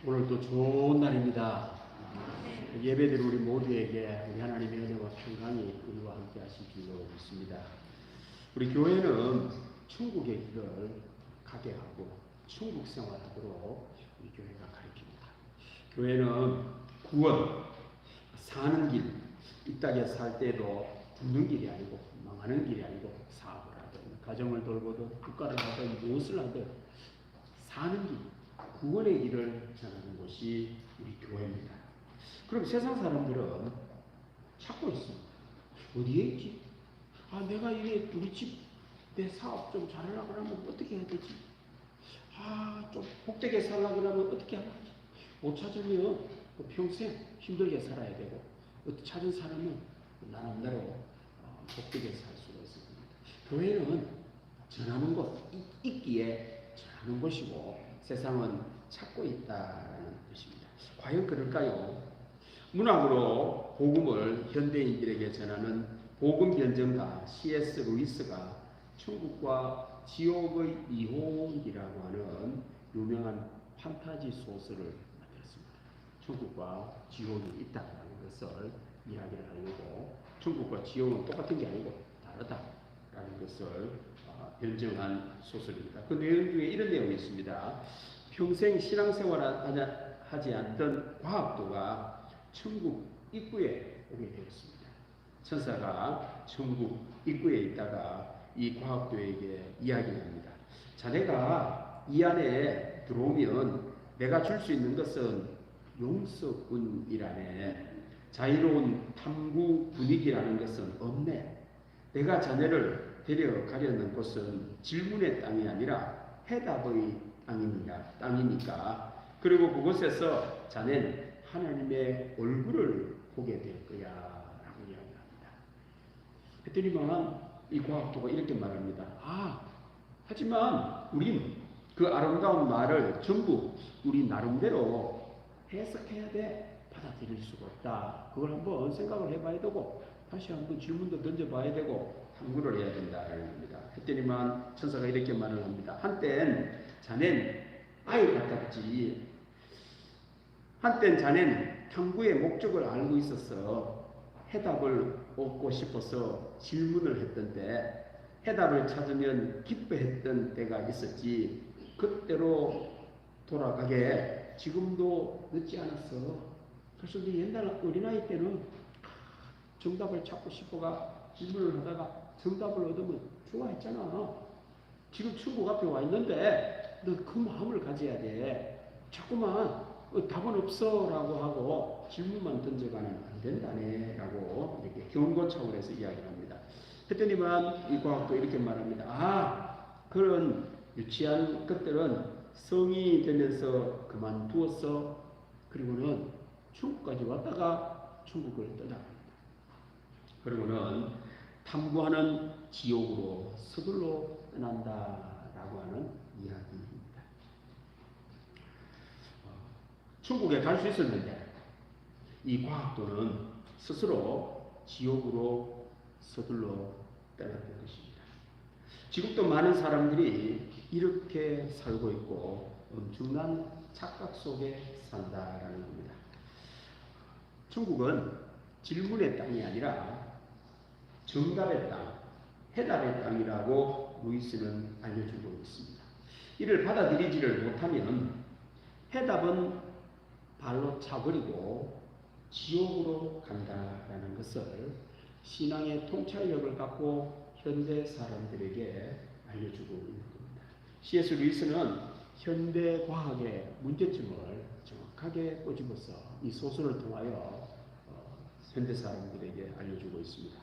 오늘도 좋은 날입니다. 예배드린 우리 모두에게 우리 하나님의 은혜와 평강이 우리와 함께 하실 줄로 믿습니다. 우리 교회는 천국의 길을 가게 하고 천국 생활하도록 우리 교회가 가르칩니다. 교회는 구원, 사는 길, 이 땅에 살 때도 죽는 길이 아니고 망하는 길이 아니고 사업을 하든 가정을 돌보든 국가를 하든 무엇을 하든 사는 길, 구원의 길을 전하는 곳이 우리 교회입니다. 그럼 세상 사람들은 찾고 있습니다. 어디에 있지? 내가 이게 우리 집, 내 사업 좀 잘하려고 하면 어떻게 해야 되지? 좀 복되게 살려고 하면 어떻게 해야 되지? 못 찾으면 평생 힘들게 살아야 되고, 찾은 사람은 나름대로 복되게 살 수가 있습니다. 교회는 전하는 곳, 있기에 전하는 곳이고, 세상은 찾고 있다는 것입니다. 과연 그럴까요? 문학으로 복음을 현대인들에게 전하는 복음 변증가 C.S. 루이스가 천국과 지옥의 이혼이라고 하는 유명한 판타지 소설을 만들었습니다. 천국과 지옥이 있다는 것을 이야기를 하려고, 천국과 지옥은 똑같은 게 아니고 다르다라는 것을 변증한 소설입니다. 그 내용 중에 이런 내용이 있습니다. 평생 신앙생활을 하지 않던 과학도가 천국 입구에 오게 되었습니다. 천사가 천국 입구에 있다가 이 과학도에게 이야기를 합니다. 자네가 이 안에 들어오면 내가 줄 수 있는 것은 용서뿐이라네. 자유로운 탐구 분위기라는 것은 없네. 내가 자네를 데려가려는 곳은 질문의 땅이 아니라 해답의 땅이니까. 그리고 그곳에서 자넨 하나님의 얼굴을 보게 될 거야 라고 이야기합니다. 그랬더니만 이 과학도가 이렇게 말합니다. 하지만 우린 그 아름다운 말을 전부 우리 나름대로 해석해야 돼. 받아들일 수가 없다. 그걸 한번 생각을 해봐야 되고 다시 한번 질문도 던져봐야 되고 탐구를 해야 된다는 겁니다. 했더니만 천사가 이렇게 말을 합니다. 한땐 자넨 아이 같았지. 한땐 자넨 탐구의 목적을 알고 있었어. 해답을 얻고 싶어서 질문을 했던데 해답을 찾으면 기뻐했던 때가 있었지. 그때로 돌아가게 지금도 늦지 않았어. 그래서 옛날 어린아이 때는 정답을 찾고 싶어가 질문을 하다가 정답을 얻으면 좋아했잖아. 지금 천국 앞에 와 있는데 너 그 마음을 가져야 돼. 자꾸만 답은 없어 라고 하고 질문만 던져가면 안 된다네 라고 이렇게 경고 차원에서 이야기를 합니다. 했더니만 이 과학도 이렇게 말합니다. 그런 유치한 것들은 성이 되면서 그만두었어. 그리고는 천국까지 왔다가 천국을 떠나갑니다. 그리고는 탐구하는 지옥으로 서둘러 떠난다라고 하는 이야기입니다. 천국에 갈 수 있었는데 이 과학도는 스스로 지옥으로 서둘러 떠났던 것입니다. 지금도 많은 사람들이 이렇게 살고 있고 엄청난 착각 속에 산다라는 겁니다. 천국은 질문의 땅이 아니라 정답의 땅, 해답의 땅이라고 루이스는 알려주고 있습니다. 이를 받아들이지를 못하면 해답은 발로 차버리고 지옥으로 간다라는 것을 신앙의 통찰력을 갖고 현대 사람들에게 알려주고 있는 겁니다. C.S. 루이스는 현대 과학의 문제점을 정확하게 꼬집어서 이 소설을 통하여 현대 사람들에게 알려주고 있습니다.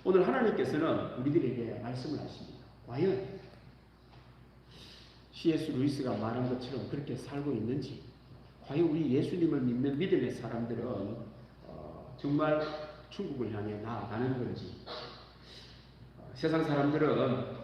오늘 하나님께서는 우리들에게 말씀을 하십니다. 과연 C.S. 루이스가 말한 것처럼 그렇게 살고 있는지, 과연 우리 예수님을 믿는 믿음의 사람들은 정말 천국을 향해 나아가는 건지, 세상 사람들은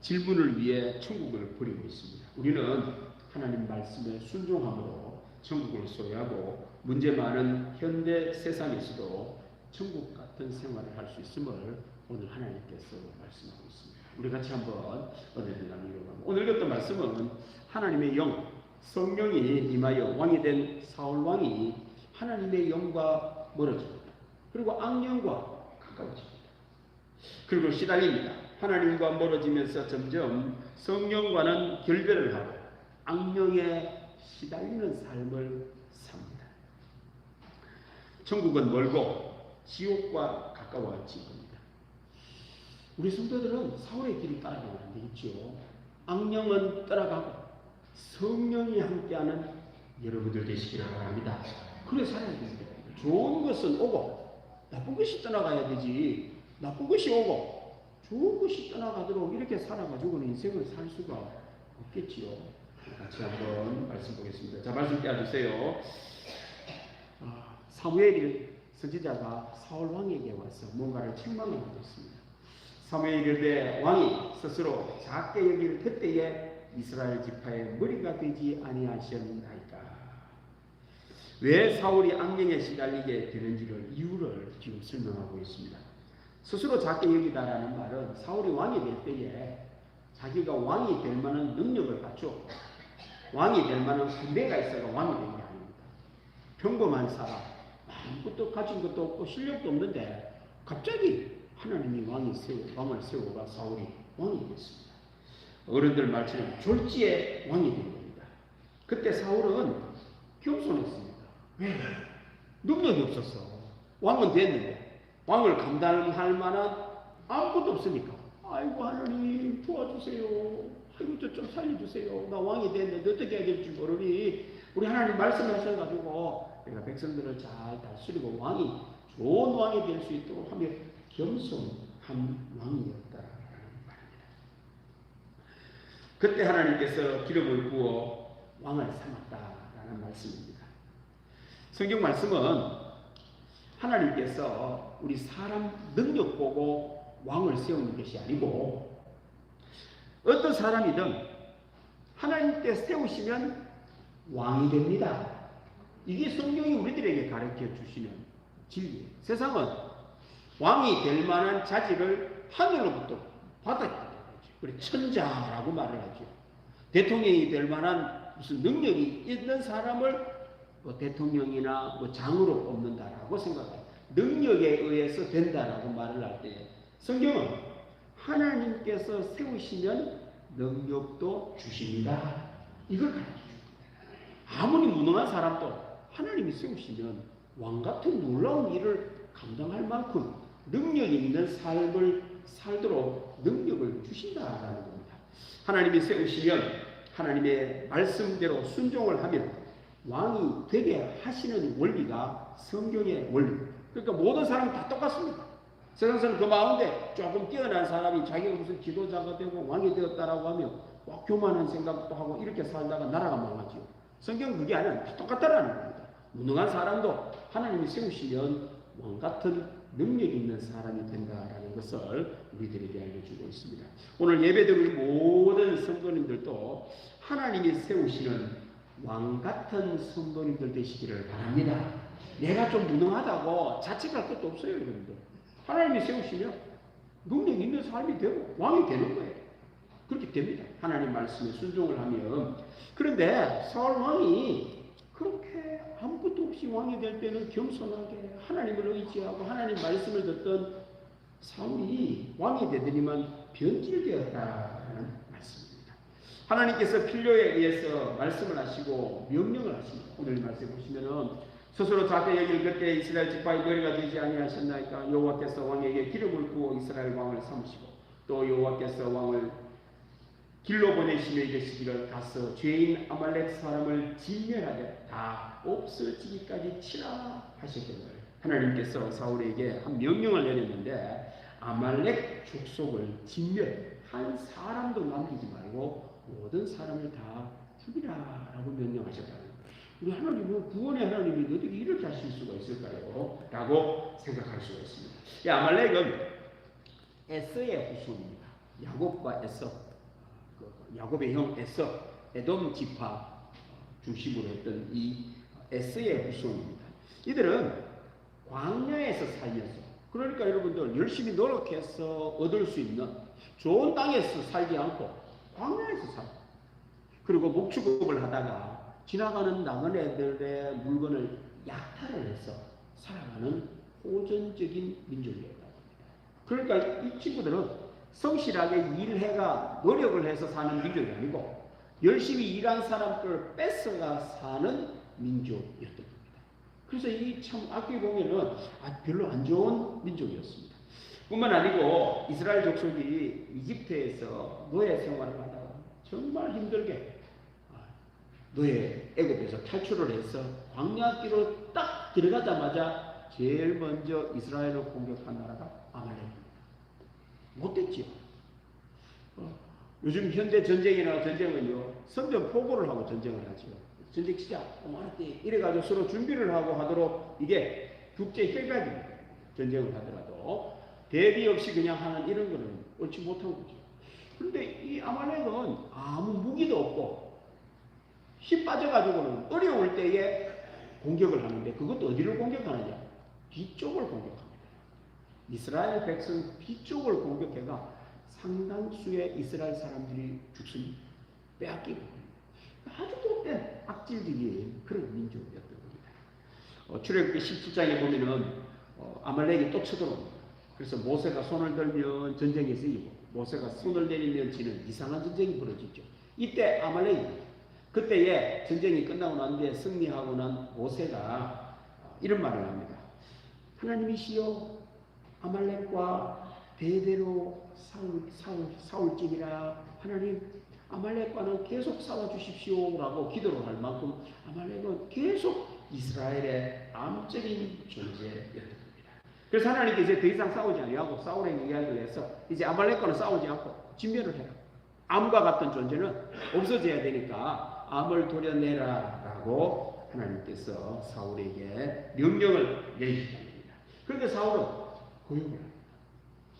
질문을 위해 천국을 버리고 있습니다. 우리는 하나님 말씀에 순종함으로 천국을 소유하고 문제 많은 현대 세상에서도 천국 같은 생활을 할 수 있음을 오늘 하나님께서 말씀하고 있습니다. 우리 같이 한번 은혜를 나누려고 합니다. 오늘 읽었던 말씀은 하나님의 영, 성령이 임하여 왕이 된 사울 왕이 하나님의 영과 멀어집니다. 그리고 악령과 가까워집니다. 그리고 시달립니다. 하나님과 멀어지면서 점점 성령과는 결별을 하고 악령에 시달리는 삶을 삽니다. 천국은 멀고 지옥과 가까워진 겁니다. 우리 성도들은 사울의 길을 따라가면 안 되겠죠. 악령은 떠나가고 성령이 함께하는 여러분들 되시기를 바랍니다. 그래 살아야 됩니다. 좋은 것은 오고 나쁜 것이 떠나가야 되지. 나쁜 것이 오고 좋은 것이 떠나가도록 이렇게 살아가지고는 인생을 살 수가 없겠지요. 같이 한번 말씀 보겠습니다. 자, 말씀 떼어주세요. 사무엘 선지자가 사울 왕에게 와서 뭔가를 책망을 하고 있습니다. 사무엘이 이르되 왕이 스스로 작게 여길 그때에 이스라엘 지파의 머리가 되지 아니하셨나이까. 왜 사울이 악령에 시달리게 되는지를 이유를 지금 설명하고 있습니다. 스스로 작게 여기다라는 말은 사울이 왕이 될 때에 자기가 왕이 될 만한 능력을 갖추고 왕이 될 만한 군대가 있어가 왕이 된 게 아닙니다. 평범한 사람, 아무것도 가진 것도 없고 실력도 없는데 갑자기 하나님이 왕을 세우고 사울이 왕이 됐습니다. 어른들 말처럼 졸지에 왕이 된 겁니다. 그때 사울은 겸손했습니다. 왜? 능력이 없었어. 왕은 됐는데 왕을 감당할 만한 아무것도 없으니까 아이고 하나님 도와주세요. 아이고 저 좀 살려주세요. 나 왕이 됐는데 어떻게 해야 될지 모르니 우리 하나님 말씀하셔가지고 내가 백성들을 잘 다스리고 왕이 좋은 왕이 될 수 있도록 하며 겸손한 왕이었다라는 말입니다. 그때 하나님께서 기름을 부어 왕을 삼았다라는 말씀입니다. 성경 말씀은 하나님께서 우리 사람 능력 보고 왕을 세우는 것이 아니고 어떤 사람이든 하나님께 세우시면 왕이 됩니다. 이게 성경이 우리들에게 가르쳐 주시는 진리예요. 세상은 왕이 될 만한 자질을 하늘로부터 받았다는 거죠. 그래 천자라고 말을 하죠. 대통령이 될 만한 무슨 능력이 있는 사람을 대통령이나 장으로 뽑는다라고 생각해요. 능력에 의해서 된다라고 말을 할 때 성경은 하나님께서 세우시면 능력도 주십니다. 이걸 가르쳐 줍니다. 아무리 무능한 사람도 하나님이 세우시면 왕 같은 놀라운 일을 감당할 만큼 능력이 있는 삶을 살도록 능력을 주신다라는 겁니다. 하나님이 세우시면 하나님의 말씀대로 순종을 하면 왕이 되게 하시는 원리가 성경의 원리입니다. 그러니까 모든 사람이 다 똑같습니다. 세상에서는 그 마음대 조금 뛰어난 사람이 자기가 무슨 지도자가 되고 왕이 되었다라고 하면 막 교만한 생각도 하고 이렇게 살다가 나라가 망하죠. 성경은 그게 아니라 다 똑같다라는 겁니다. 무능한 사람도 하나님이 세우시면 왕 같은 능력 있는 사람이 된다라는 것을 우리들에게 알려주고 있습니다. 오늘 예배드릴 모든 성도님들도 하나님이 세우시는 왕 같은 성도님들 되시기를 바랍니다. 내가 좀 무능하다고 자책할 것도 없어요, 여러분들. 하나님이 세우시면 능력 있는 삶이 되고 왕이 되는 거예요. 그렇게 됩니다. 하나님 말씀에 순종을 하면. 그런데 사울 왕이 그렇게 아무것도 없이 왕이 될 때는 겸손하게 하나님을 의지하고 하나님 말씀을 듣던 사울이 왕이 되더니만 변질되었다는 말씀입니다. 하나님께서 필요에 의해서 말씀을 하시고 명령을 하십니다. 오늘 말씀 보시면은 스스로 작게 여길 그때 이스라엘 지파의 머리가 되지 아니하셨나이까. 여호와께서 왕에게 기름을 부어 이스라엘 왕을 삼으시고 또 여호와께서 왕을 길로 보내시며 이르시기를 가서 죄인 아말렉 사람을 진멸하되 다 없어지기까지 치라 하시기를. 하나님께서 사울에게 한 명령을 내렸는데 아말렉 족속을 진멸, 한 사람도 남기지 말고 모든 사람을 다 죽이라라고 명령하셨다는 거예요. 우리 하나님은 구원의 하나님이 어떻게 이렇게 하실 수가 있을까요? 라고 생각할 수가 있습니다. 이 아말렉은 에서의 후손입니다. 야곱과 에서, 야곱의 형 에서, 에돔 지파 중심으로 했던 이 에서의 후손입니다. 이들은 광야에서 살면서, 그러니까 여러분들 열심히 노력해서 얻을 수 있는 좋은 땅에서 살지 않고 광야에서 살고, 그리고 목축업을 하다가 지나가는 나그네들의 물건을 약탈을 해서 살아가는 호전적인 민족이었다고 합니다. 그러니까 이 친구들은 성실하게 일해가 노력을 해서 사는 민족이 아니고 열심히 일한 사람들을 뺏어가 사는 민족이었던 겁니다. 그래서 이 참 앞에 보면은 별로 안 좋은 민족이었습니다. 뿐만 아니고 이스라엘 족속이 이집트에서 노예 생활을 하다가 정말 힘들게 노예 애굽에서 탈출을 해서 광야길로 딱 들어가자마자 제일 먼저 이스라엘을 공격한 나라가 아말렉입니다. 못됐지요. 요즘 현대 전쟁이나 전쟁은요, 선전포고를 하고 전쟁을 하죠. 전쟁 시작, 이래가지고 서로 준비를 하고 하도록 이게 국제 혈각입니다. 전쟁을 하더라도 대비 없이 그냥 하는 이런 거는 옳지 못한 거죠. 그런데 이 아말렉은 아무 무기도 없고 힘 빠져가지고는 어려울 때에 공격을 하는데 그것도 어디를 공격하느냐? 뒤쪽을 공격합니다. 이스라엘 백성 뒤쪽을 공격해가 상당수의 이스라엘 사람들이 죽습니다. 빼앗기고 아주 못된 악질적인 그런 민족이었던 겁니다. 출애굽기 17장에 보면은 아말렉이 또 쳐들어옵니다. 그래서 모세가 손을 들면 전쟁에서 이기고 모세가 손을 내리면 지는 이상한 전쟁이 벌어지죠. 이때 아말렉이 그때에 전쟁이 끝나고 난 뒤에 승리하고 난 모세가 이런 말을 합니다. 하나님이시여 아말렉과 대대로 싸울지니라. 하나님 아말렉과는 계속 싸워주십시오 라고 기도를 할 만큼 아말렉은 계속 이스라엘의 암적인 존재였던 겁니다. 그래서 하나님께 이제 더 이상 싸우지 아니하고 사울에게 이야기를 해서 이제 아말렉과는 싸우지 않고 진멸을 해라. 암과 같은 존재는 없어져야 되니까 암을 도려내라 라고 하나님께서 사울에게 명령을 내리셨답니다. 그런데 사울은 고용을 합니다.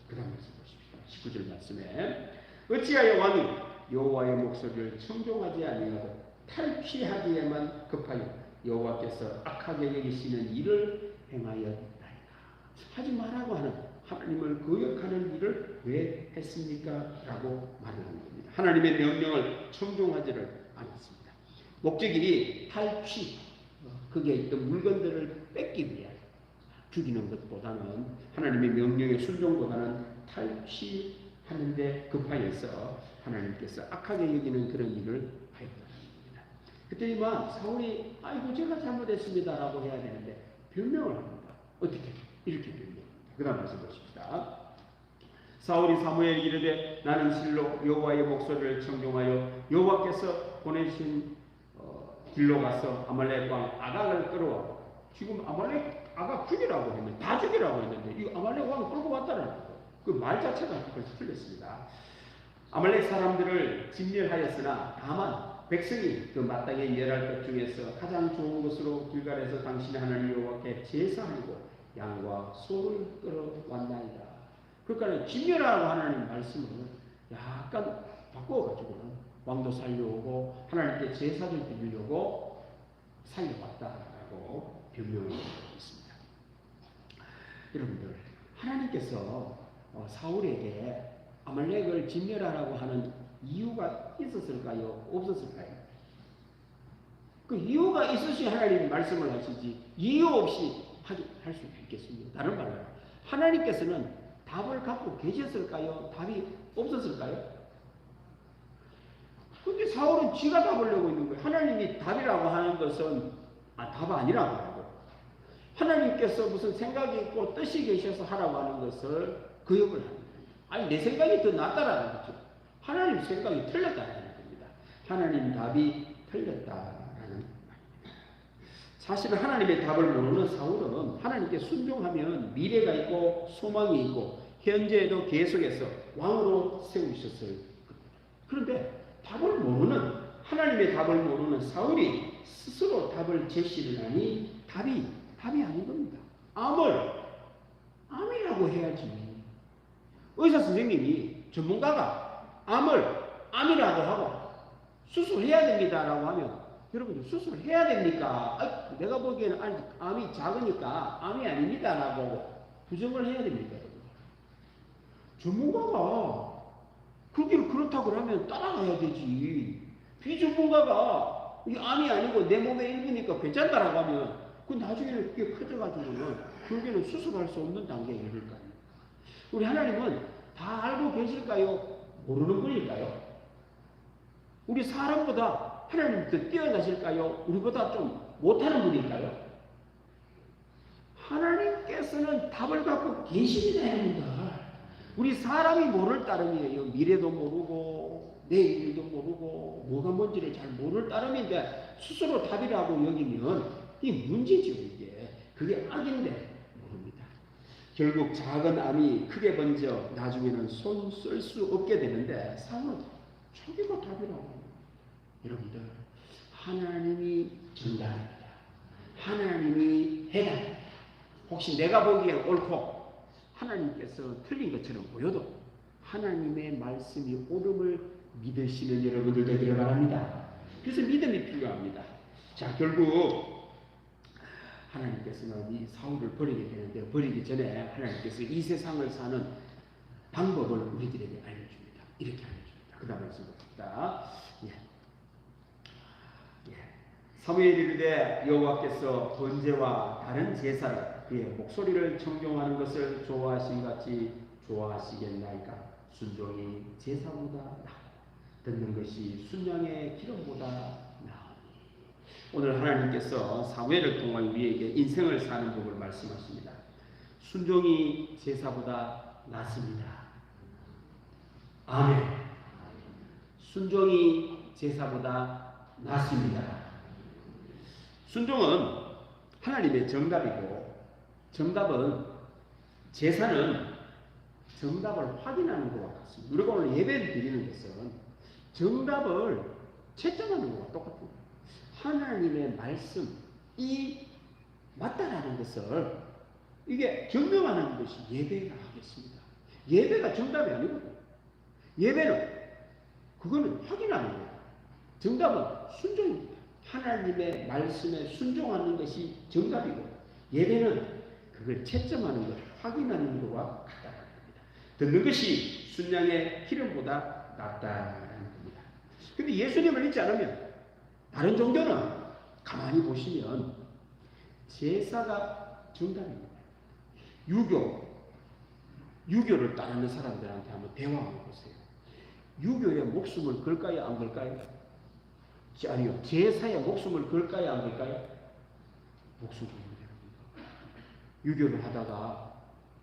그 다음 말씀 보십시오. 19절 말씀에 어찌하여 왕이 여호와의 목소리를 청종하지 아니하고 탈취하기에만 급하여 여호와께서 악하게 여기시는 일을 행하였나이까. 하지 말라고 하는 하나님을 거역하는 일을 왜 했습니까? 라고 말을 하는 겁니다. 하나님의 명령을 청종하지를 않았습니다. 목적이 탈취, 그게 있던 물건들을 뺏기 위해 죽이는 것보다는 하나님의 명령에 순종보다는 탈취하는데 급하여서 하나님께서 악하게 여기는 그런 일을 하였다는 겁니다. 그때만 사울이 아이고 제가 잘못했습니다 라고 해야 되는데 변명을 합니다. 어떻게? 이렇게 변명합니다. 그 다음 말씀 보십시다. 사울이 사무엘에게 이르되 나는 실로 여호와의 목소리를 청종하여 여호와께서 보내신 길로 가서 아말렉 왕 아각을 끌어와. 지금 아말렉 아각 죽이라고 했는데 다 죽이라고 했는데 이 아말렉 왕 끌고 왔다는 거. 그 말 자체가 벌써 틀렸습니다. 아말렉 사람들을 진멸하였으나 다만 백성이 그 마땅히 멸할 것 중에서 가장 좋은 것으로 길갈에서 당신의 하나님 여호와께 제사하고 양과 소를 끌어왔나이다. 그러니까 진멸하라고 하나님 말씀을 약간 바꿔가지고는 왕도 살려오고 하나님께 제사를 드리려고 살려왔다라고 변명을 하고 있습니다. 여러분들 하나님께서 사울에게 아말렉을 진멸하라고 하는 이유가 있었을까요? 없었을까요? 그 이유가 있으셔야 하나님이 말씀을 하시지 이유 없이 할 수 있겠습니다. 다른 말로 하나님께서는 답을 갖고 계셨을까요? 답이 없었을까요? 근데 사울은 지가 답하려고 있는 거예요. 하나님이 답이라고 하는 것은 답 아니라고 하고 하나님께서 무슨 생각이 있고 뜻이 계셔서 하라고 하는 것을 거역을 합니다. 아니 내 생각이 더 낫다라는 거죠. 하나님 생각이 틀렸다는 겁니다. 하나님 답이 틀렸다라는 말입니다. 사실은 하나님의 답을 모르는 사울은 하나님께 순종하면 미래가 있고 소망이 있고 현재에도 계속해서 왕으로 세우셨을 겁니다. 그런데 답을 모르는 하나님의 답을 모르는 사울이 스스로 답을 제시를 하니 답이 아닌 겁니다. 암이라고 해야지. 의사 선생님이 전문가가 암이라고 하고 수술해야 됩니다라고 하면 여러분들 수술해야 됩니까? 내가 보기에는 아직 암이 작으니까 암이 아닙니다라고 부정을 해야 됩니까? 전문가가 그 길 그렇다고 하면 따라가야 되지. 비전문가가 이 암이 아니고 내 몸의 일부니까 괜찮다라고 하면 그 나중에는 그게 커져가지고는 결국에는 수술할 수 없는 단계에 이를 거 아니에요. 우리 하나님은 다 알고 계실까요? 모르는 분일까요? 우리 사람보다 하나님 더 뛰어나실까요? 우리보다 좀 못하는 분일까요? 하나님께서는 답을 갖고 계십니다, 여러분들. 우리 사람이 모를 따름이에요. 미래도 모르고 내일도 모르고 뭐가 뭔지를 잘 모를 따름인데 스스로 답이라고 여기면 이 문제죠. 이게 그게 악인데 모릅니다. 결국 작은 암이 크게 번져 나중에는 손 쓸 수 없게 되는데 사람은 저기가 답이라고. 여러분들, 하나님이 정답입니다. 하나님이 해답입니다. 혹시 내가 보기엔 옳고 하나님께서 틀린 것처럼 보여도 하나님의 말씀이 옳음을 믿으시는 여러분들 되기를 바랍니다. 그래서 믿음이 필요합니다. 자, 결국 하나님께서는 이 사울을 버리게 되는데, 버리기 전에 하나님께서 이 세상을 사는 방법을 우리들에게 알려줍니다. 이렇게 알려줍니다. 그 다음에 말씀드립니다. 사무엘이 이르되 여호와께서 번제와 다른 제사를 그의 목소리를 청종하는 것을 좋아하신 같이 좋아하시겠나이까. 순종이 제사보다 나고 듣는 것이 순양의 기름보다 나으니. 오늘 하나님께서 사무엘을 통한 우리에게 인생을 사는 법을 말씀하십니다. 순종이 제사보다 낫습니다. 아멘. 순종이 제사보다 낫습니다. 순종은 하나님의 정답이고, 정답은, 제사는 정답을 확인하는 것과 같습니다. 우리가 오늘 예배를 드리는 것은 정답을 채점하는 것과 똑같습니다. 하나님의 말씀이 맞다라는 것을 이게 증명하는 것이 예배가 하겠습니다. 예배가 정답이 아니거든요. 예배는 그거는 확인하는 거예요. 정답은 순종입니다. 하나님의 말씀에 순종하는 것이 정답이고, 예배는 그걸 채점하는 것, 확인하는 것과 같다는 겁니다. 듣는 것이 순양의 기름보다 낫다는 겁니다. 근데 예수님을 믿지 않으면, 다른 종교는 가만히 보시면 제사가 정답입니다. 유교를 따르는 사람들한테 한번 대화해 보세요. 유교에 목숨을 걸까요, 안 걸까요? 아니요. 제사에 목숨을 걸까요, 안 걸까요? 목숨을 걸면 됩니다. 유교를 하다가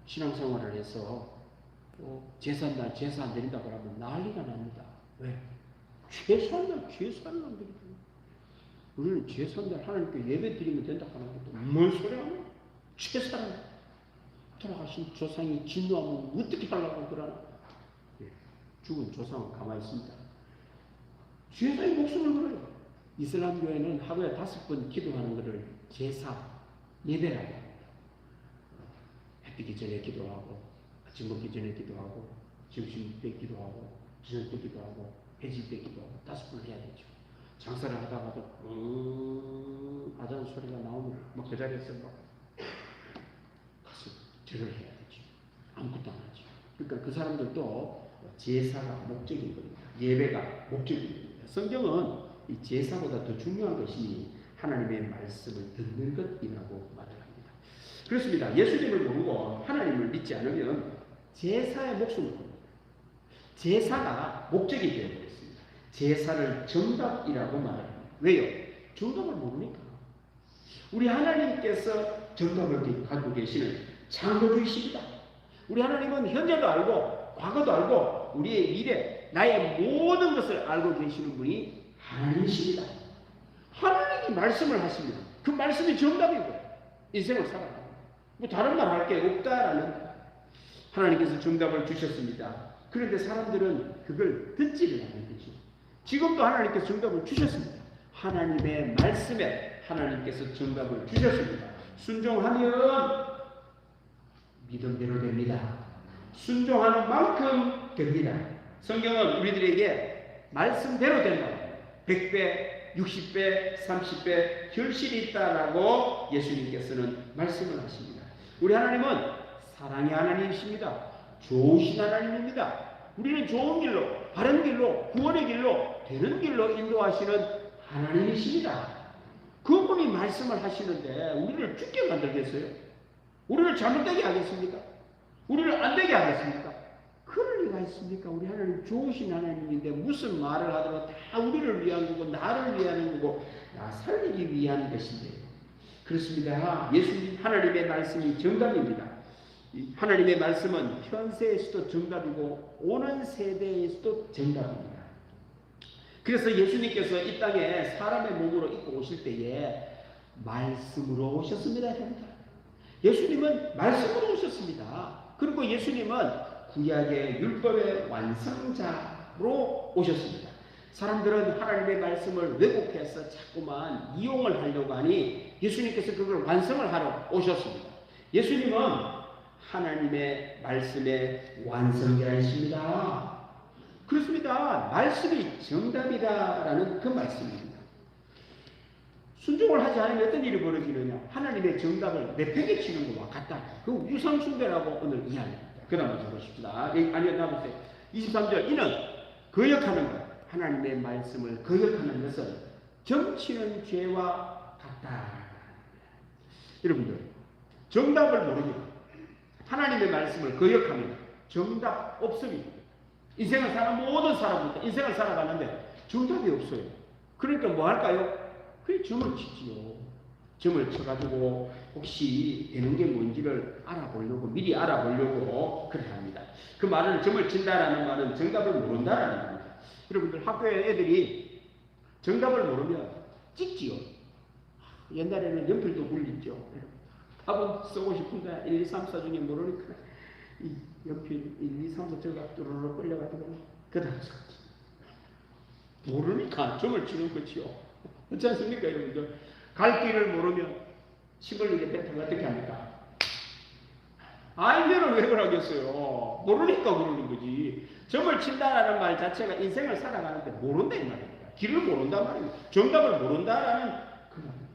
신앙생활을 해서 제사날 제사 안 드린다고 하면 난리가 납니다. 왜? 제사날 제사를 안 드리죠. 우리는 제사날 하나님께 예배 드리면 된다고 하는 것도 뭔 소리 하냐? 제사를 돌아가신 조상이 진노하면 어떻게 하려고 그러나? 죽은 조상은 가만히 있습니다. 제사의 목숨을 걸어요. 이슬람교회는 하루에 5번 기도하는 것을 제사, 예배라고 합니다. 해 뜨기 전에 기도하고, 아침 먹기 전에 기도하고, 점심 때 기도하고, 저녁 때 기도하고, 해질 때 기도하고, 5번 해야 되죠. 장사를 하다가도 아잔 소리가 나오면 막 그 자리에서 막 가서 절을 해야 되죠. 아무것도 안 하죠. 그러니까 그 사람들도 제사가 목적인 겁니다. 예배가 목적인 겁니다. 성경은 이 제사보다 더 중요한 것이 하나님의 말씀을 듣는 것이라고 말을 합니다. 그렇습니다. 예수님을 모르고 하나님을 믿지 않으면 제사의 목숨을 겁니다. 제사가 목적이 되어버렸습니다. 제사를 정답이라고 말합니다. 왜요? 정답을 모르니까. 우리 하나님께서 정답을 가지고 계시는 창조주이십니다. 우리 하나님은 현재도 알고 과거도 알고 우리의 미래, 나의 모든 것을 알고 계시는 분이 하나님이십니다. 하나님이 말씀을 하십니다. 그 말씀이 정답이고 인생을 살아갑니다. 뭐 다른 말 할 게 없다라는, 하나님께서 정답을 주셨습니다. 그런데 사람들은 그걸 듣지를 않는 거죠. 지금도 하나님께서 정답을 주셨습니다. 하나님의 말씀에 하나님께서 정답을 주셨습니다. 순종하면 믿음대로 됩니다. 순종하는 만큼 됩니다. 성경은 우리들에게 말씀대로 된다. 100배, 60배, 30배 결실이 있다라고 예수님께서는 말씀을 하십니다. 우리 하나님은 사랑의 하나님이십니다. 좋으신 하나님입니다. 우리는 좋은 길로, 바른 길로, 구원의 길로 되는 길로 인도하시는 하나님이십니다. 그분이 말씀을 하시는데 우리를 죽게 만들겠어요? 우리를 잘못되게 하겠습니까? 우리를 안 되게 하겠습니까? 그럴 리가 있습니까? 우리 하나님 좋으신 하나님인데 무슨 말을 하더라도 다 우리를 위한 거고 나를 위한 거고 나 살리기 위한 것인데 그렇습니다. 예수님 하나님의 말씀이 정답입니다. 하나님의 말씀은 현세에서도 정답이고 오는 세대에서도 정답입니다. 그래서 예수님께서 이 땅에 사람의 몸으로 입고 오실 때에 말씀으로 오셨습니다. 예수님은 말씀으로 오셨습니다. 그리고 예수님은 구약의 율법의 완성자로 오셨습니다. 사람들은 하나님의 말씀을 왜곡해서 자꾸만 이용을 하려고 하니 예수님께서 그걸 완성을 하러 오셨습니다. 예수님은 하나님의 말씀의 완성자이십니다. 그렇습니다. 말씀이 정답이다라는 그 말씀입니다. 순종을 하지 않으면 어떤 일이 벌어지느냐? 하나님의 정답을 내팽개치는 것과 같다. 그 우상숭배라고 오늘 이야기합니다. 그 다음에 보십시다. 아니요, 나보세요. 23절. 이는 거역하는 것, 하나님의 말씀을 거역하는 것은 점치는 죄와 같다. 여러분들, 정답을 모르면 하나님의 말씀을 거역하면 정답 없습니다. 인생을 사는 모든 사람부터 인생을 살아가는데 정답이 없어요. 그러니까 뭐 할까요? 그래, 점을 치지요. 점을 쳐가지고 혹시 되는 게 뭔지를 알아보려고 미리 알아보려고 그렇게 합니다. 그 말은 점을 친다라는 말은 정답을 모른다라는 겁니다. 여러분들 학교에 애들이 정답을 모르면 찍지요. 옛날에는 연필도 굴리죠. 답은 쓰고 싶은데 1, 2, 3, 4 중에 모르니까 이 연필 1, 2, 3, 4 저가 뚜루루 끌려가지고 그 다음 쓰지. 모르니까 점을 치는 거지요. 그렇지 않습니까, 여러분들? 갈 길을 모르면 침을 이렇게 뱉으면 어떻게 합니까? 알면은 왜 그러겠어요? 모르니까 그러는 거지. 점을 친다라는 말 자체가 인생을 살아가는데 모른다 이 말입니다. 길을 모른단 말입니다. 정답을 모른다라는 그 말입니다.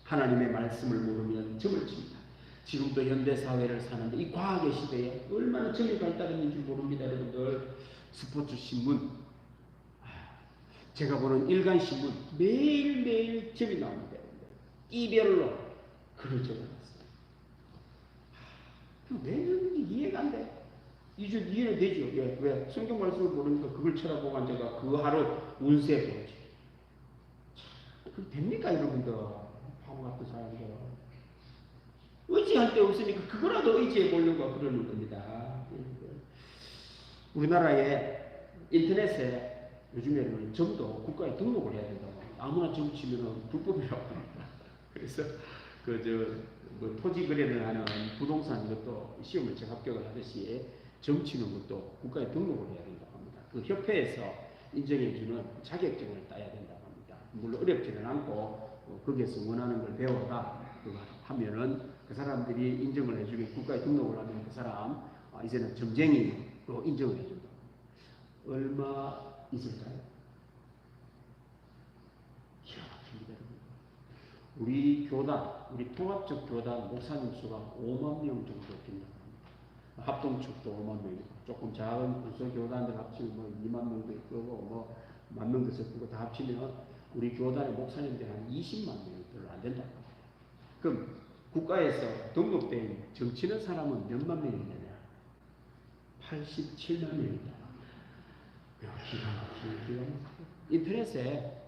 하나님의 말씀을 모르면 점을 칩니다. 지금도 현대사회를 사는데 이 과학의 시대에 얼마나 점이 발달했는지 모릅니다. 여러분들 스포츠 신문 제가 보는 일간신문 매일매일 점이 나옵니다. 이별로 글을 적어놨어요. 왜 그런지 이해가 안 돼. 이제 이해는 되죠. 왜? 성경 말씀을 모르니까 그걸 쳐다보고 앉아가 그 하루 운세 보지. 그게 됩니까, 여러분들? 바보 같은 사람들. 의지할 데 없으니까 그거라도 의지해 보려고 그러는 겁니다. 우리나라의 인터넷에 요즘에는 점도 국가에 등록을 해야 된다고 합니다. 아무나 점 치면 불법이라고 합니다. 그래서 뭐 토지 거래를 하는 부동산 이것도 시험을 제가 합격을 하듯이 점 치는 것도 국가에 등록을 해야 된다고 합니다. 그 협회에서 인정해주는 자격증을 따야 된다고 합니다. 물론 어렵지는 않고 거기에서 원하는 걸 배워가 하면은 그 사람들이 인정을 해주게 국가에 등록을 하면 그 사람 이제는 점쟁이로 인정을 해준다. 얼마 있을까요? 기가 막힙니다. 우리 교단, 우리 통합적 교단 목사님 수가 5만 명 정도 된다고 합니다. 합동축도 5만 명이고 조금 작은 군소교단들 합치면 뭐 2만 명도 있고 뭐 1만 명도 있고 다 합치면 우리 교단의 목사님들 한 20만 명이 별로 안 된다고 합니다. 그럼 국가에서 등록된 정치는 사람은 몇만 명이 되냐? 87만 명이다. 기가 막히게 인터넷에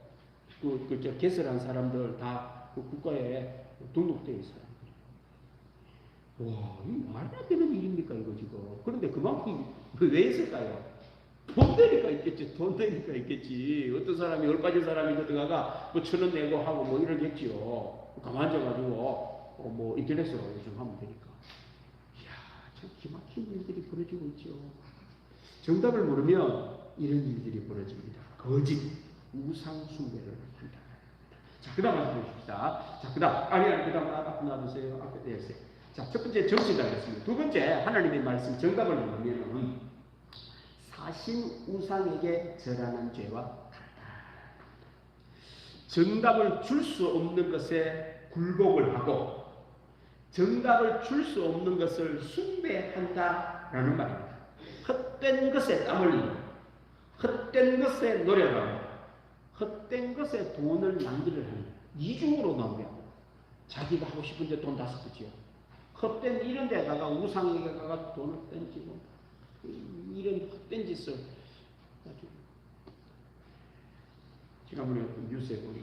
개설한 사람들 다 그 국가에 등록되어 있어요. 와, 이거 말도 안 되는 일입니까 이거 지금? 그런데 그만큼 왜 있을까요? 돈 되니까 있겠지. 돈 되니까 있겠지. 어떤 사람이 얼빠진 사람이 어디가가 뭐 1,000원 내고 하고 뭐 이러겠지요. 가만 앉아가지고 뭐 인터넷으로 요즘 하면 되니까. 이야, 참 기막힌 일들이 벌어지고 있죠. 정답을 모르면 이런 일들이 벌어집니다. 거짓, 우상 숭배를 한다. 자, 그 다음 말씀 보십시다. 자, 그 다음 앞에 놔두세요. 앞에 내세요. 자, 첫 번째 정신이라고 했습니다. 두 번째, 하나님의 말씀 정답을 모르면 사신 우상에게 절하는 죄와 같다. 정답을 줄 수 없는 것에 굴복을 하고 정답을 줄 수 없는 것을 숭배한다라는 말입니다. 헛된 것에 땀 흘리고 헛된 것에 노력하고 헛된 것에 돈을 낭비를 하는 이중으로 낭비하고 자기가 하고 싶은데 돈 다 쓰지요. 헛된 이런 데다가 우상에다가 돈을 던지고 이런 헛된 짓을 지난번에 뉴스에 보니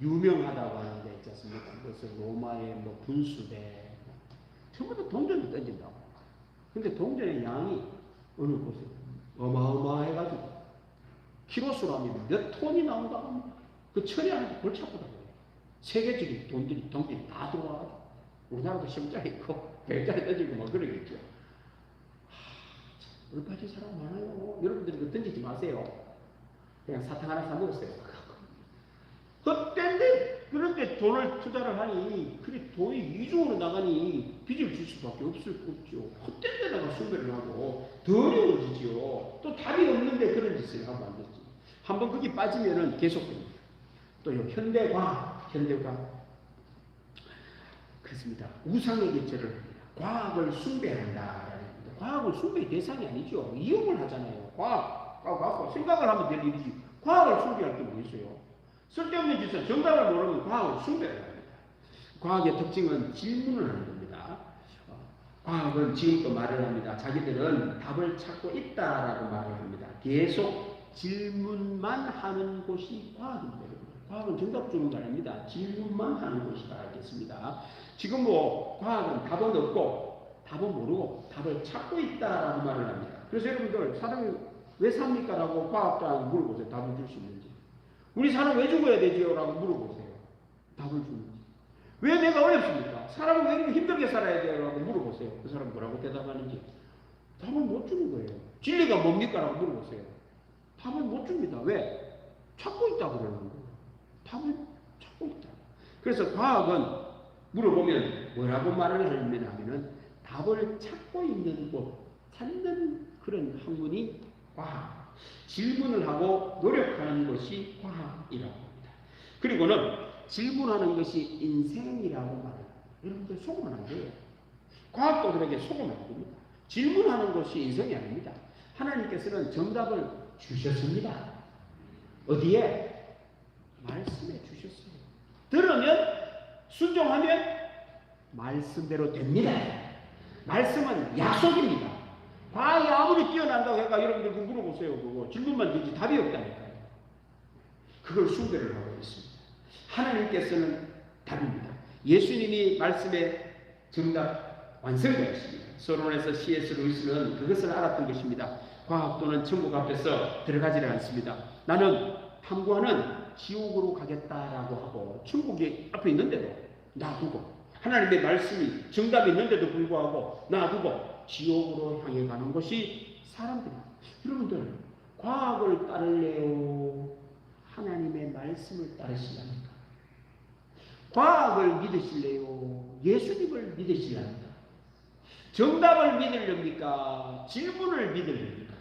유명하다고 하는 데 있지 않습니까? 그것을 로마의 뭐 분수대 전부 다 동전을 던진다고. 근데 동전의 양이 어느 곳에 어마어마해가지고 키로수로 하면 몇 톤이 나온다고 합니다. 그 처리하는데 골치 아프다고 해요. 세계적인 돈들이 다 들어와가지고 우리나라도 10짜리 있고 100짜리 던지고 막 그러겠죠. 얼빠진 사람 많아요. 여러분들이 그 던지지 마세요. 그냥 사탕 하나 사 먹었어요. 헛된데 그런데 돈을 투자를 하니 그게 돈이 이중으로 나가니 빚을 줄 수밖에 없죠. 헛된 데다가 숭배를 하고 더 어려워지죠. 또 답이 없는데 그런 짓을 하면 안 되지. 한번 거기 빠지면은 계속됩니다. 또 현대과학 그렇습니다. 우상의 개체를 합니다. 과학을 숭배한다. 과학은 숭배의 대상이 아니죠. 이용을 하잖아요. 과학 생각을 하면 될 일이지. 과학을 숭배할 게 뭐 있어요? 쓸데없는 짓은 정답을 모르면 과학을 숭배해야 합니다. 과학의 특징은 질문을 하는 겁니다. 과학은 지금도 말을 합니다. 자기들은 답을 찾고 있다라고 말을 합니다. 계속 질문만 하는 곳이 과학입니다. 과학은 정답 주는 거 아닙니다. 질문만 하는 것이다. 알겠습니다. 지금 뭐 과학은 답은 없고 답은 모르고 답을 찾고 있다라고 말을 합니다. 그래서 여러분들 사람이 왜 삽니까? 라고 과학자한테 물어보세요. 답을 줄 수 있는지. 우리 사람 왜 죽어야 되지요? 라고 물어보세요. 답을 주는지. 왜 내가 어렵습니까? 사람은 왜 이렇게 힘들게 살아야 돼요? 라고 물어보세요. 그 사람 뭐라고 대답하는지. 답을 못 주는 거예요. 진리가 뭡니까? 라고 물어보세요. 답을 못 줍니다. 왜? 찾고 있다고 그러는 거예요. 답을 찾고 있다. 그래서 과학은 물어보면 뭐라고 말을 하냐면은 답을 찾고 있는 곳, 찾는 그런 학문이 과학. 질문을 하고 노력하는 것이 과학이라고 합니다. 그리고는 질문하는 것이 인생이라고 말합니다. 여러분들 속으면 안 돼요. 과학도들에게 속으면 안 됩니다. 질문하는 것이 인생이 아닙니다. 하나님께서는 정답을 주셨습니다. 어디에? 말씀에 주셨어요. 들으면 순종하면 말씀대로 됩니다. 말씀은 약속입니다. 과학이 아무리 뛰어난다고 해가 여러분들 그 물어보세요. 그거 질문만 되지 답이 없다니까요. 그걸 숭배를 하고 있습니다. 하나님께서는 답입니다. 예수님이 말씀의 정답 완성되었습니다. 서론에서 C.S. 루이스는 그것을 알았던 것입니다. 과학도는 천국 앞에서 들어가지를 않습니다. 나는 탐구하는 지옥으로 가겠다라고 하고 천국이 앞에 있는데도 놔두고 하나님의 말씀이 정답이 있는데도 불구하고 놔두고 지옥으로 향해 가는 것이 사람들입니다. 여러분들 과학을 따를래요? 하나님의 말씀을 따르실랍니까? 과학을 믿으실래요? 예수님을 믿으실랍니까? 정답을 믿으렵니까? 질문을 믿으렵니까?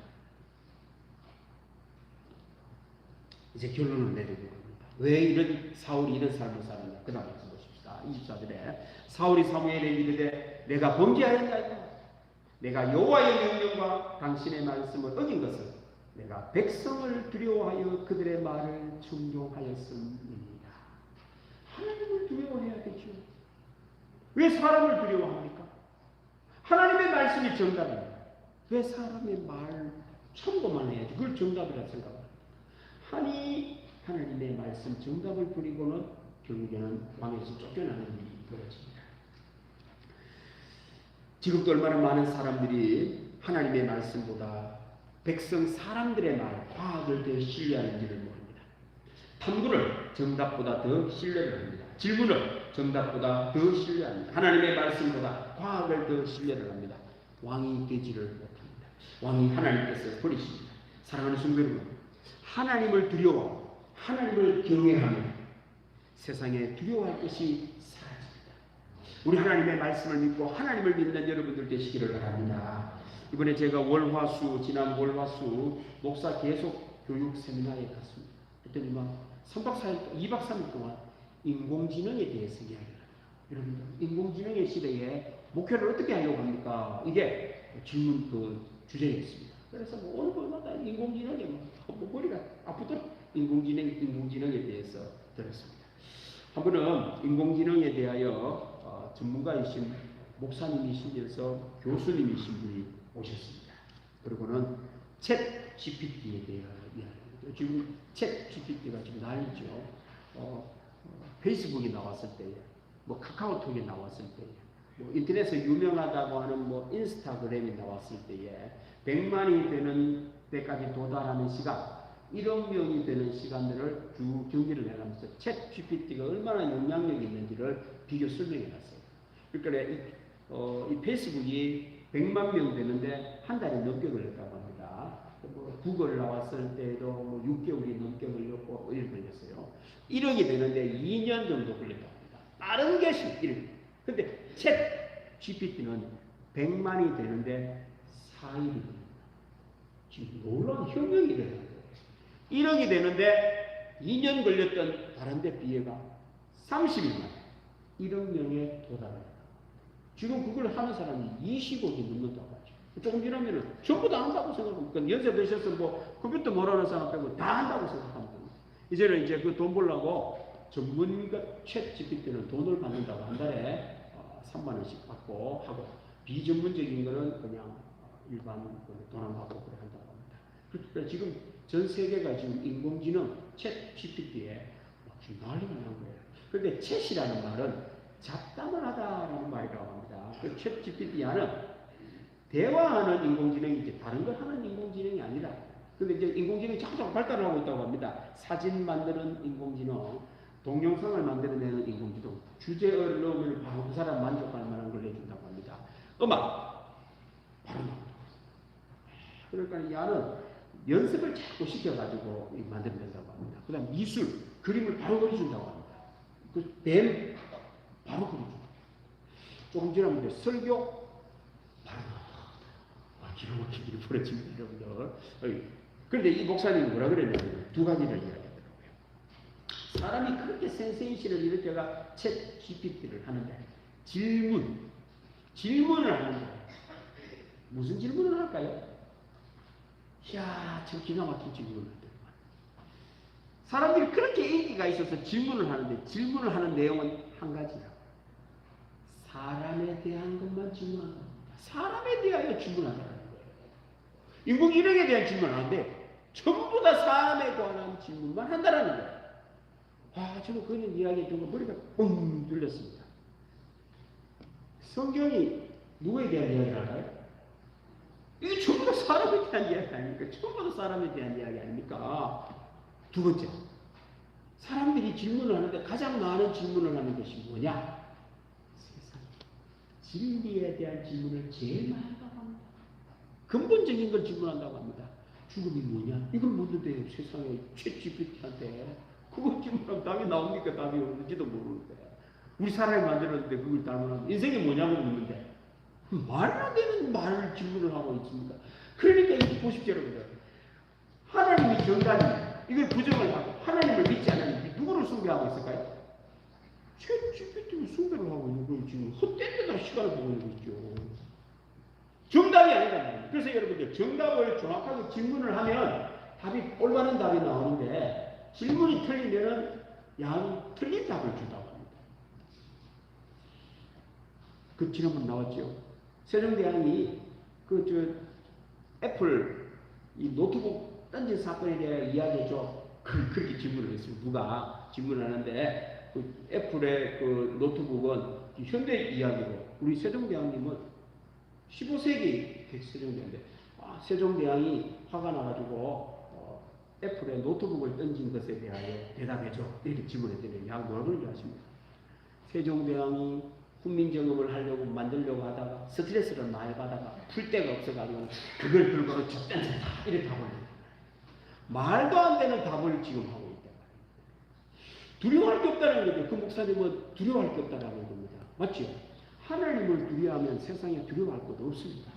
이제 결론을 내리는 겁니다. 왜 이런 사울이 이런 삶을 사느냐? 그 다음에 보십시다. 24절에 사울이 사무엘에 이르되 내가 범죄하였나이다. 내가 여호와의 명령과 당신의 말씀을 어긴 것은 내가 백성을 두려워하여 그들의 말을 충동하였음입니다. 하나님을 두려워해야 되죠. 왜 사람을 두려워합니까? 하나님의 말씀이 정답입니다. 왜 사람의 말 참고만 해야지 그걸 정답이라 생각합니다. 하나님의 말씀 정답을 부리고는 결국에는 왕에서 쫓겨나는 일이 벌어집니다. 지금도 얼마나 많은 사람들이 하나님의 말씀보다 백성 사람들의 말, 과학을 더 신뢰하는지를 모릅니다. 탐구를 정답보다 더 신뢰를 합니다. 질문을 정답보다 더 신뢰합니다. 하나님의 말씀보다 과학을 더 신뢰를 합니다. 왕이 되지를 못합니다. 왕이 하나님께서 버리십니다. 사랑하는 성도 여러분, 하나님을 두려워하고 하나님을 경외하면 세상에 두려워할 것이 사라집니다. 우리 하나님의 말씀을 믿고 하나님을 믿는 여러분들 되시기를 바랍니다. 이번에 제가 지난 월화수 목사 계속 교육 세미나에 갔습니다. 그랬더니 막 3박 4일, 2박 3일 동안 인공지능에 대해서 이야기를 합니다. 여러분들, 인공지능의 시대에 목회를 어떻게 하려고 합니까? 이게 질문 주제였습니다. 그래서 뭐 오늘 보마다 인공지능에 뭐 머리가 아프도록 인공지능에 대해서 들었습니다. 한 번은 인공지능에 대하여 전문가이신 목사님이시면서 교수님이신 분이 오셨습니다. 그리고는 챗 GPT에 대한 이야기입니다. 지금 챗 GPT가 지금 난리죠. 페이스북이 나왔을 때에, 뭐 카카오톡이 나왔을 때에, 뭐 인터넷에 유명하다고 하는 뭐 인스타그램이 나왔을 때에 100만이 되는 때까지 도달하는 시간, 1억 명이 되는 시간들을 쭉 경기를 해가면서 챗 GPT가 얼마나 영향력이 있는지를 비교 설명해 놨어요. 그러니까 이 페이스북이 100만 명 되는데 한 달이 넘게 걸렸다고 합니다. 뭐 구글 나왔을 때도 뭐 6개월이 넘게 걸렸고 1일 걸렸어요. 1억이 되는데 2년 정도 걸렸다고 합니다. 빠른 것이 1일. 근데 챗 GPT는 100만이 되는데 4일이 걸립니다. 지금 놀라운 혁명이 일어나는 거예요. 1억이 되는데 2년 걸렸던 다른 데 비해가 30일만 1억 명에 도달합니다. 지금 그걸 하는 사람이 20억이 넘는다고 하죠. 조금 지나면은 전부 다 한다고 생각합니다. 연세 드셔서 뭐 컴퓨터 모르는 사람 빼고 다 한다고 생각하면 됩니다. 이제는 이제 그 돈 벌려고 전문가 챗 GPT는 돈을 받는다고 한 달에 3만 원씩 받고 하고 비전문적인 거는 그냥 일반 돈 안 받고 그래 한다고 합니다. 그러니까 지금 전 세계가 지금 인공지능 챗 GPT에 지금 난리가 난 거예요. 그런데 챗이라는 말은 잡담을 하다라는 말이라고 합니다. 그 챗 GPT는 대화하는 인공지능이지 다른 걸 하는 인공지능이 아니라. 근데 이제 인공지능이 자꾸 발달을 하고 있다고 합니다. 사진 만드는 인공지능, 동영상을 만들어내는 인공지능, 주제어를 넣으면 바로 그 사람 만족할 만한 걸 내준다고 합니다. 음악, 바로 나온다고. 그러니까 야는 연습을 자꾸 시켜가지고 만들어낸다고 합니다. 그 다음 미술, 그림을 바로 그려준다고 합니다. 그 뱀, 바로 그려준다. 조금 지나면 설교, 바로 기가 막힌 일이 벌어집니다, 여러분들. 그런데 이 목사님이 뭐라 그랬냐면 두 가지를 이야기하더라고요. 사람이 그렇게 센세이션을 일으켜가 챗 GPT를 하는데 질문을 하는데 무슨 질문을 할까요? 이야, 저 기가 막힌 질문을 하더라고요. 사람들이 그렇게 인기가 있어서 질문을 하는데 질문을 하는 내용은 한 가지라. 사람에 대한 것만 질문한다는 겁니다. 사람에 대하여 질문한다는 거예요. 인공지능에 대한 질문을 하는데 전부 다 사람에 관한 질문만 한다는 거예요. 저는 그런 이야기에 좀 머리가 뻥 뚫렸습니다. 성경이 누구에 대한 이야기를 할까요? 이게 전부 다 사람에 대한 이야기 아닙니까? 전부 다 사람에 대한 이야기 아닙니까? 두 번째, 사람들이 질문을 하는데 가장 많은 질문을 하는 것이 뭐냐? 세상 진리에 대한 질문을 제일 많이 한다고 합니다. 근본적인 걸 질문한다고 합니다. 죽음이 뭐냐? 이걸 묻는데 세상에 챗 GPT한테 그걸 질문하면 답이 나옵니까? 답이 없는지도 모르는데 우리 사람이 만들었는데 그걸 답을 인생이 뭐냐고 묻는데 말이 안 되는 말을 질문을 하고 있습니다. 그러니까 이거 보십시오, 여러분들. 하나님이 정답입니다. 이걸 부정을 하고 하나님을 믿지 않는 누구를 숭배하고 있을까요? 챗 GPT를 숭배를 하고 있는 걸 지금 헛된 데다 시간을 보고 있는 거죠. 정답이 아니란 그래서 여러분들 정답을 정확하게 질문을 하면 답이 올바른 답이 나오는데 질문이 틀리면은 양이 틀린 답을 준다고 합니다. 그 지난번 나왔죠. 세종대왕이 애플 이 노트북 던진 사건에 대해 이야기해줘. 그렇게 질문을 했어요. 누가 질문을 하는데 그 애플의 그 노트북은 현대 이야기로 우리 세종대왕님은 15세기 세종대왕인데 세종대왕이 화가 나가지고 애플의 노트북을 던진 것에 대하여 대답해줘. 이렇게 질문했더니 양 뭐라 그런지 아십니까? 세종대왕이 훈민정음을 하려고 만들려고 하다가 스트레스를 많이 받다가 풀 데가 없어가지고 그걸 들고 적단하다 이렇게 답을 해요. 말도 안 되는 답을 지금 하고 있다. 두려워할 게 없다는 거죠. 그 목사님은 두려워할 게 없다는 겁니다. 맞죠? 하나님을 두려워하면 세상에 두려워할 것도 없습니다.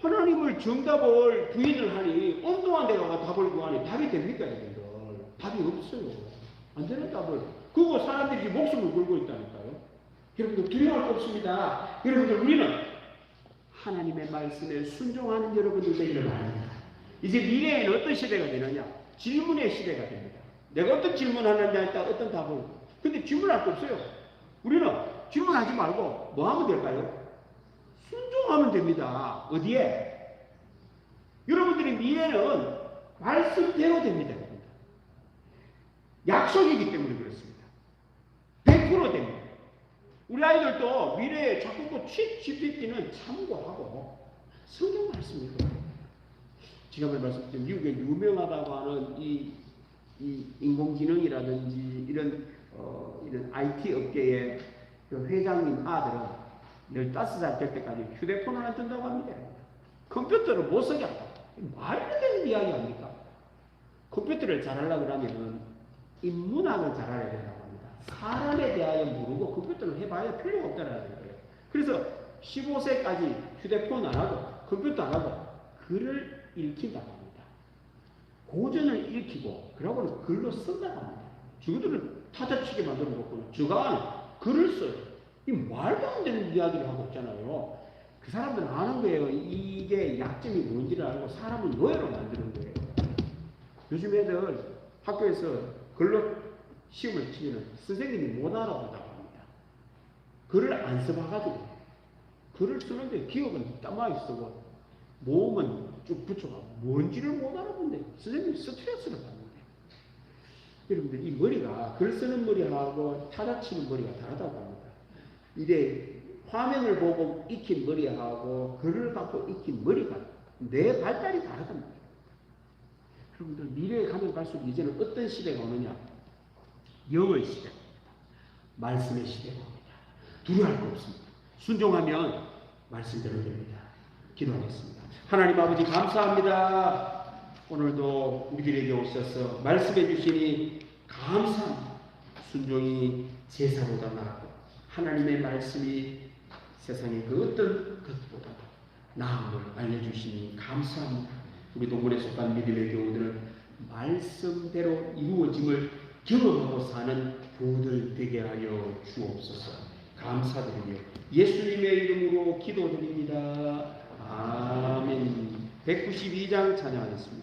하나님을 정답을 부인을 하니 엉뚱한 데 가서 답을 구하니 답이 됩니까, 여러분들? 답이 없어요. 안 되는 답을. 그거 사람들이 목숨을 걸고 있다니까요. 여러분들 두려워할 거 없습니다. 여러분들 우리는 하나님의 말씀에 순종하는 여러분들 되기를 바랍니다. 이제 미래에는 어떤 시대가 되느냐? 질문의 시대가 됩니다. 내가 어떤 질문하느냐에 따라 어떤 답을. 근데 질문할 거 없어요. 우리는 질문하지 말고 뭐 하면 될까요? 순종하면 됩니다. 어디에? 여러분들의 미래는 말씀대로 됩니다. 약속이기 때문에 그렇습니다. 100% 됩니다. 우리 아이들도 미래에 자꾸 그 GPT는 참고하고 성경 말씀이고, 지난번에 말씀드린 미국에 유명하다고 하는 이 인공지능이라든지 이런 IT 업계의 그 회장님 아들은 15살 될 때까지 휴대폰을 안 뜬다고 합니다. 컴퓨터를 못 쓰게 한다. 말이 되는 이야기 아닙니까? 컴퓨터를 잘하려고 하면 인문학을 잘해야 된다고 합니다. 사람에 대하여 모르고 컴퓨터를 해봐야 필요가 없다는 거예요. 그래서 15세까지 휴대폰 안 하고 컴퓨터 안 하고 글을 읽힌다고 합니다. 고전을 읽히고 그러고는 글로 쓴다고 합니다. 저들은 타자치게 만들어 놓고 저가 글을 써요. 이 말도 안 되는 이야기를 하고 있잖아요. 그 사람들은 아는 거예요. 이게 약점이 뭔지를 알고 사람을 노예로 만드는 거예요. 요즘 애들 학교에서 글로 시험을 치면 선생님이 못 알아본다고 합니다. 글을 안 써봐가지고. 글을 쓰는데 기억은 따마이 쓰고 모음은 쭉 붙여가고 뭔지를 못 알아본대. 선생님이 스트레스를 받는데. 여러분들 이 머리가 글 쓰는 머리하고 타자 치는 머리가 다르다고 합니다. 이제 화면을 보고 익힌 머리하고 글을 갖고 익힌 머리가 내 발달이 다르답니다. 여러분들 미래에 가면 갈수록 이제는 어떤 시대가 오느냐? 영의 시대가 옵니다. 말씀의 시대가 옵니다. 두려워할 거 없습니다. 순종하면 말씀대로 됩니다. 기도하겠습니다. 하나님 아버지 감사합니다. 오늘도 우리들에게 오셔서 말씀해 주시니 감사합니다. 순종이 제사보다 낫고 하나님의 말씀이 세상의 그 어떤 것보다도 나은 걸 알려주시니 감사합니다. 우리 동문에 속한 믿음의 교우들은 말씀대로 이루어짐을 경험하고 사는 부들 되게 하여 주옵소서. 감사드리며 예수님의 이름으로 기도드립니다. 아멘. 192장 찬양하겠습니다.